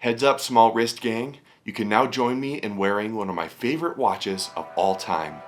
Heads up, small wrist gang. You can now join me in wearing one of my favorite watches of all time.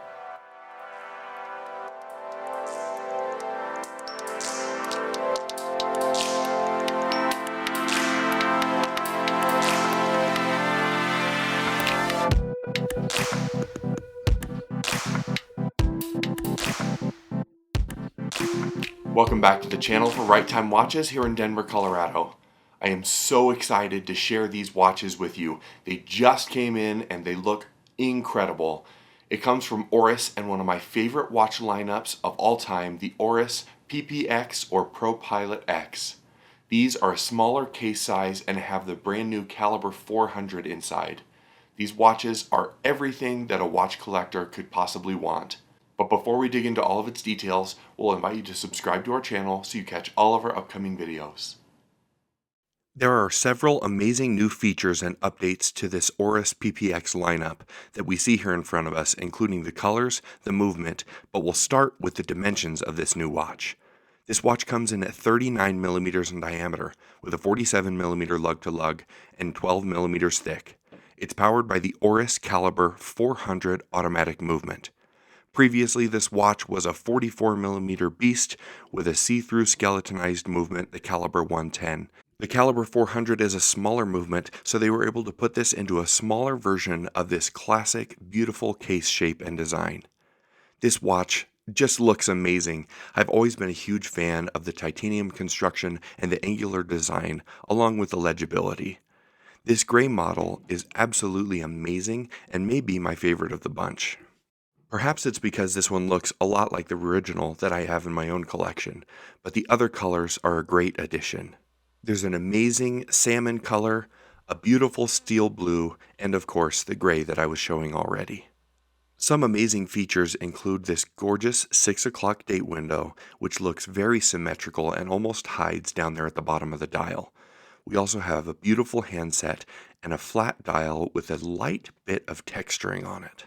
Welcome back to the channel for Right Time Watches here in Denver, Colorado. I am so excited to share these watches with you. They just came in and they look incredible. It comes from Oris and one of my favorite watch lineups of all time, the Oris PPX or ProPilot X. These are a smaller case size and have the brand new Calibre 400 inside. These watches are everything that a watch collector could possibly want. But before we dig into all of its details, we'll invite you to subscribe to our channel so you catch all of our upcoming videos. There are several amazing new features and updates to this Oris PPX lineup that we see here in front of us, including the colors, the movement, but we'll start with the dimensions of this new watch. This watch comes in at 39 millimeters in diameter, with a 47 millimeter lug-to-lug and 12 millimeters thick. It's powered by the Oris Calibre 400 automatic movement. Previously, this watch was a 44mm beast with a see-through skeletonized movement, the Calibre 110. The Calibre 400 is a smaller movement, so they were able to put this into a smaller version of this classic, beautiful case shape and design. This watch just looks amazing. I've always been a huge fan of the titanium construction and the angular design, along with the legibility. This gray model is absolutely amazing and may be my favorite of the bunch. Perhaps it's because this one looks a lot like the original that I have in my own collection, but the other colors are a great addition. There's an amazing salmon color, a beautiful steel blue, and of course the gray that I was showing already. Some amazing features include this gorgeous 6 o'clock date window, which looks very symmetrical and almost hides down there at the bottom of the dial. We also have a beautiful handset and a flat dial with a light bit of texturing on it.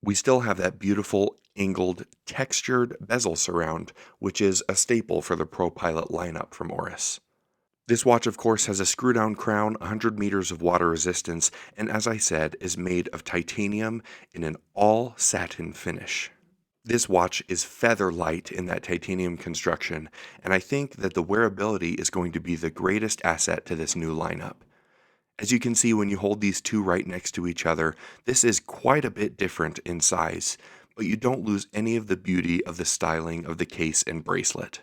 We still have that beautiful angled textured bezel surround, which is a staple for the ProPilot lineup from Oris. This watch, of course, has a screw-down crown, 100 meters of water resistance, and as I said, is made of titanium in an all-satin finish. This watch is feather light in that titanium construction, and I think that the wearability is going to be the greatest asset to this new lineup. As you can see when you hold these two right next to each other, this is quite a bit different in size, but you don't lose any of the beauty of the styling of the case and bracelet.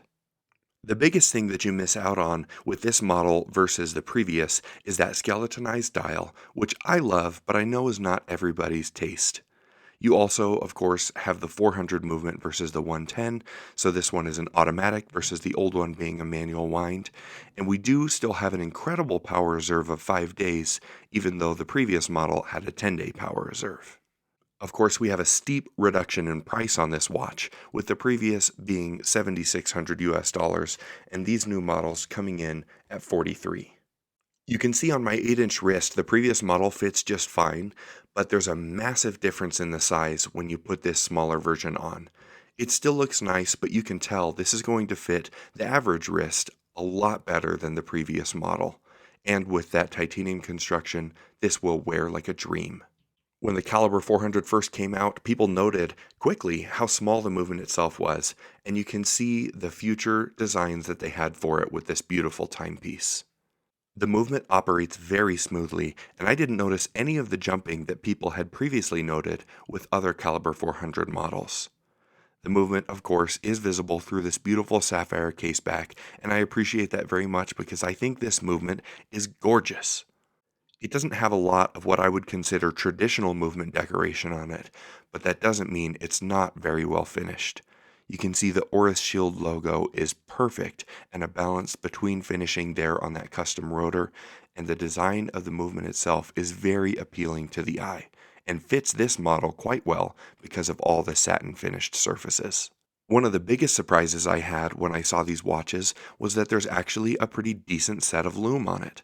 The biggest thing that you miss out on with this model versus the previous is that skeletonized dial, which I love, but I know is not everybody's taste. You also, of course, have the 400 movement versus the 110, so this one is an automatic versus the old one being a manual wind. And we do still have an incredible power reserve of 5 days, even though the previous model had a 10-day power reserve. Of course, we have a steep reduction in price on this watch, with the previous being $7,600 US, and these new models coming in at $43. You can see on my 8-inch wrist, the previous model fits just fine, but there's a massive difference in the size when you put this smaller version on. It still looks nice, but you can tell this is going to fit the average wrist a lot better than the previous model. And with that titanium construction, this will wear like a dream. When the Calibre 400 first came out, people noted quickly how small the movement itself was, and you can see the future designs that they had for it with this beautiful timepiece. The movement operates very smoothly, and I didn't notice any of the jumping that people had previously noted with other Calibre 400 models. The movement, of course, is visible through this beautiful sapphire caseback, and I appreciate that very much because I think this movement is gorgeous. It doesn't have a lot of what I would consider traditional movement decoration on it, but that doesn't mean it's not very well finished. You can see the Oris Shield logo is perfect and a balance between finishing there on that custom rotor, and the design of the movement itself is very appealing to the eye and fits this model quite well because of all the satin finished surfaces. One of the biggest surprises I had when I saw these watches was that there's actually a pretty decent set of lume on it.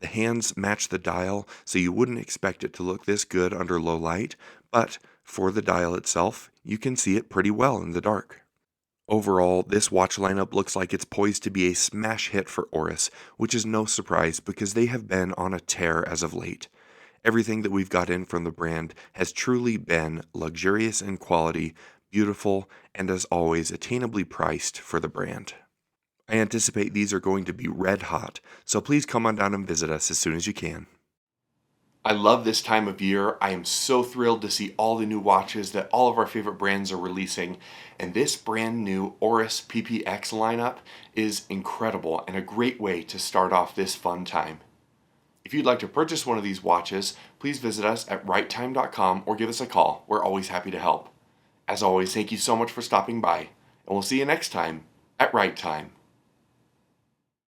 The hands match the dial, so you wouldn't expect it to look this good under low light, but for the dial itself, you can see it pretty well in the dark. Overall, this watch lineup looks like it's poised to be a smash hit for Oris, which is no surprise because they have been on a tear as of late. Everything that we've got in from the brand has truly been luxurious in quality, beautiful, and as always, attainably priced for the brand. I anticipate these are going to be red hot, so please come on down and visit us as soon as you can. I love this time of year. I am so thrilled to see all the new watches that all of our favorite brands are releasing, and this brand new Oris PPX lineup is incredible and a great way to start off this fun time. If you'd like to purchase one of these watches, please visit us at righttime.com or give us a call. We're always happy to help. As always, thank you so much for stopping by, and we'll see you next time at Right Time.